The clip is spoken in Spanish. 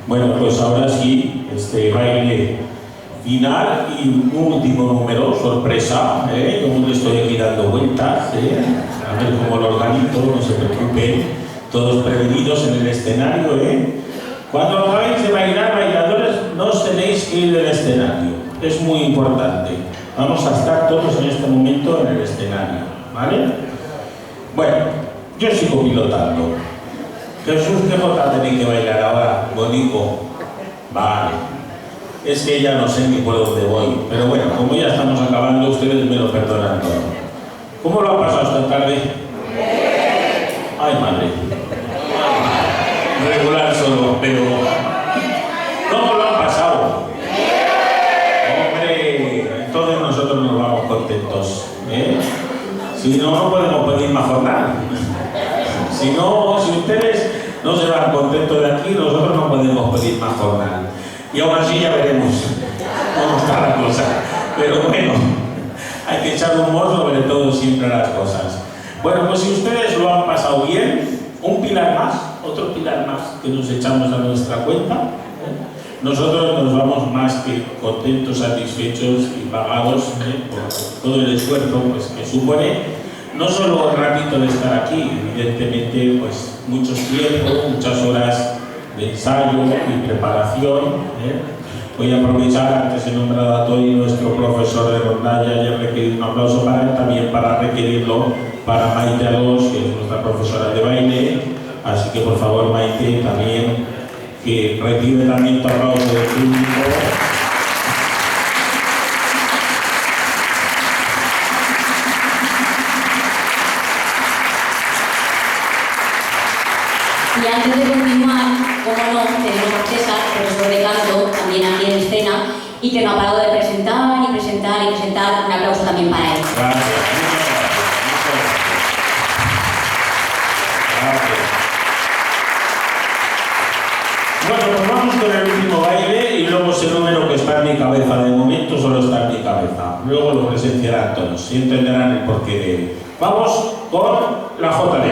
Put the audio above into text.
Bueno, pues ahora sí, este baile final y un último número, sorpresa, yo le estoy aquí dando vueltas, a ver cómo lo organizo, no se preocupen, todos prevenidos en el escenario, Cuando acabéis de bailar, bailadores, no os tenéis que ir del escenario, es muy importante. Vamos a estar todos en este momento en el escenario, ¿vale? Bueno, yo sigo pilotando. Jesús, ¿qué jota tenéis que bailar ahora? Bonito. Vale. Es que ya no sé ni por dónde voy. Pero bueno, como ya estamos acabando, ustedes me lo perdonan todo. ¿Cómo lo ha pasado esta tarde? Ay, madre. Regular solo, pero... ¿Cómo lo han pasado? Hombre, entonces nosotros nos vamos contentos. Si no, no podemos pedir más jornada. Si ustedes no se van contentos de aquí, nosotros no podemos pedir más jornada. Y aún así ya veremos cómo está la cosa. Pero bueno, hay que echar humor sobre todo siempre a las cosas. Bueno, pues si ustedes lo han pasado bien, un pilar más, otro pilar más que nos echamos a nuestra cuenta, nosotros nos vamos más que contentos, satisfechos y pagados por todo el esfuerzo pues, que supone no solo el ratito de estar aquí, evidentemente pues muchos tiempos, muchas horas de ensayo y preparación. Voy a aprovechar, antes he nombrado a Tony, nuestro profesor de rondalla, y he requerido un aplauso para él, también para requerirlo para Maite Alós, que es nuestra profesora de baile. Así que por favor, Maite, también que recibe también tu aplauso del público. Y antes de continuar, como no, tenemos a César, profesor de canto, también aquí en escena, y que no ha parado de presentar y presentar y presentar. Un aplauso también para él. Gracias. Bueno, pues vamos con el último baile y luego ese número que está en mi cabeza. De momento solo está en mi cabeza. Luego lo presenciarán todos y entenderán el porqué de él. Vamos con la Jota.